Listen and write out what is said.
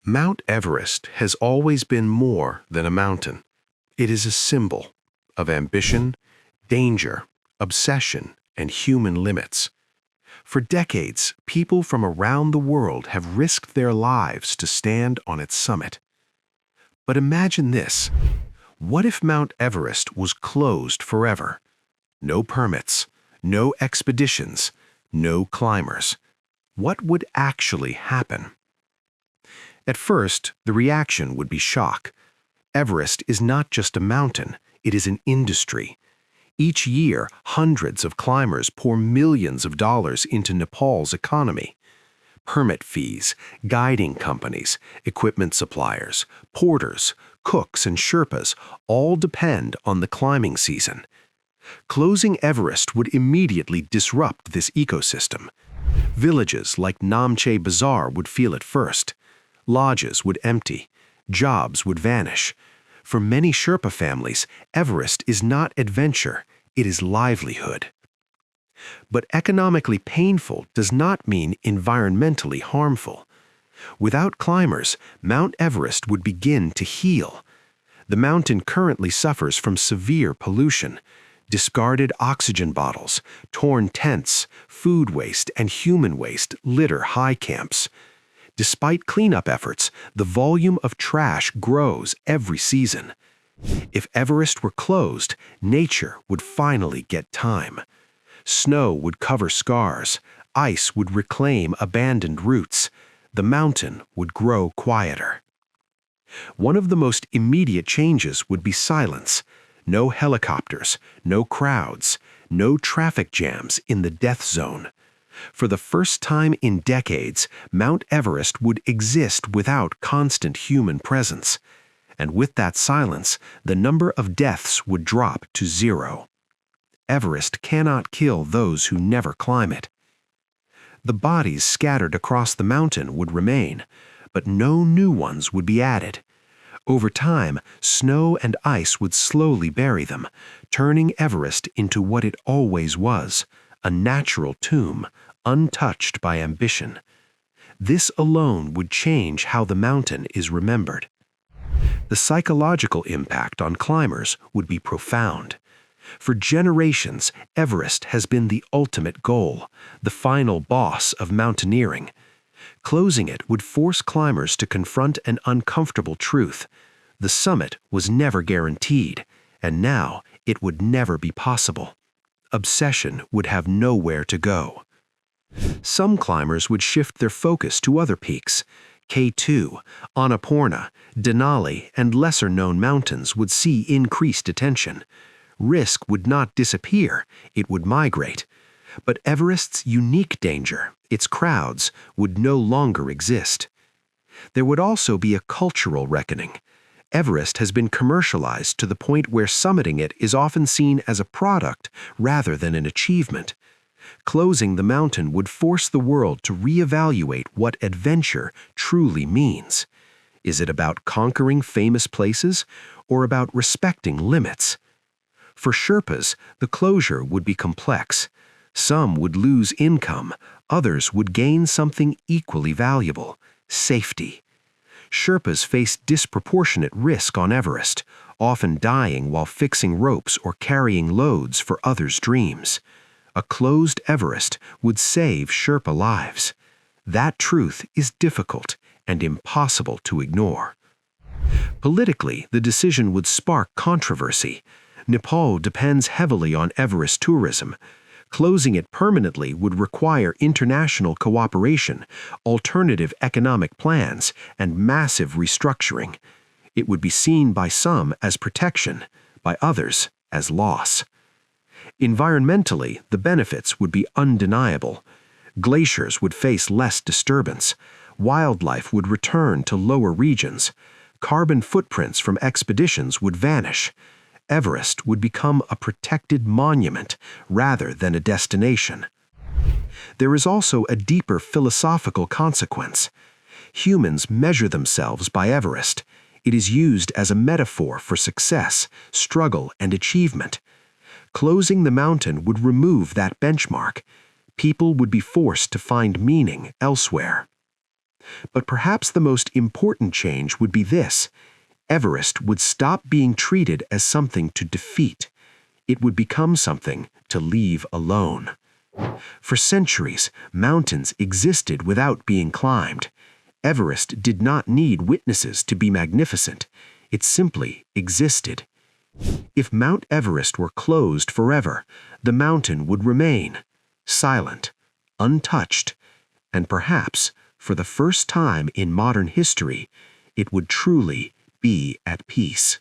Mount Everest has always been more than a mountain. It is a symbol of ambition, danger, obsession, and human limits. For decades, people from around the world have risked their lives to stand on its summit. But imagine this. What if Mount Everest was closed forever? No permits, no expeditions, no climbers. What would actually happen? At first, the reaction would be shock. Everest is not just a mountain, it is an industry. Each year, hundreds of climbers pour millions of dollars into Nepal's economy. Permit fees, guiding companies, equipment suppliers, porters, cooks, and Sherpas all depend on the climbing season. Closing Everest would immediately disrupt this ecosystem. Villages like Namche Bazaar would feel it first. Lodges would empty. Jobs would vanish. For many Sherpa families, Everest is not adventure, it is livelihood. But economically painful does not mean environmentally harmful. Without climbers, Mount Everest would begin to heal. The mountain currently suffers from severe pollution. Discarded oxygen bottles, torn tents, food waste, and human waste litter high camps. Despite cleanup efforts, the volume of trash grows every season. If Everest were closed, nature would finally get time. Snow would cover scars, ice would reclaim abandoned routes, the mountain would grow quieter. One of the most immediate changes would be silence. No helicopters, no crowds, no traffic jams in the death zone. For the first time in decades, Mount Everest would exist without constant human presence. And with that silence, the number of deaths would drop to zero. Everest cannot kill those who never climb it. The bodies scattered across the mountain would remain, but no new ones would be added. Over time, snow and ice would slowly bury them, turning Everest into what it always was, a natural tomb, untouched by ambition. This alone would change how the mountain is remembered. The psychological impact on climbers would be profound. For generations, Everest has been the ultimate goal, the final boss of mountaineering. Closing it would force climbers to confront an uncomfortable truth. The summit was never guaranteed, and now it would never be possible. Obsession would have nowhere to go. Some climbers would shift their focus to other peaks. K2, Annapurna, Denali, and lesser-known mountains would see increased attention. Risk would not disappear, it would migrate. But Everest's unique danger, its crowds, would no longer exist. There would also be a cultural reckoning. Everest has been commercialized to the point where summiting it is often seen as a product rather than an achievement. Closing the mountain would force the world to reevaluate what adventure truly means. Is it about conquering famous places or about respecting limits? For Sherpas, the closure would be complex. Some would lose income, others would gain something equally valuable: safety. Sherpas face disproportionate risk on Everest, often dying while fixing ropes or carrying loads for others' dreams. A closed Everest would save Sherpa lives. That truth is difficult and impossible to ignore. Politically, the decision would spark controversy. Nepal depends heavily on Everest tourism. Closing it permanently would require international cooperation, alternative economic plans, and massive restructuring. It would be seen by some as protection, by others as loss. Environmentally, the benefits would be undeniable. Glaciers would face less disturbance. Wildlife would return to lower regions. Carbon footprints from expeditions would vanish. Everest would become a protected monument rather than a destination. There is also a deeper philosophical consequence. Humans measure themselves by Everest. It is used as a metaphor for success, struggle, and achievement. Closing the mountain would remove that benchmark. People would be forced to find meaning elsewhere. But perhaps the most important change would be this: Everest would stop being treated as something to defeat. It would become something to leave alone. For centuries, mountains existed without being climbed. Everest did not need witnesses to be magnificent. It simply existed. If Mount Everest were closed forever, the mountain would remain, silent, untouched, and perhaps, for the first time in modern history, it would truly be at peace.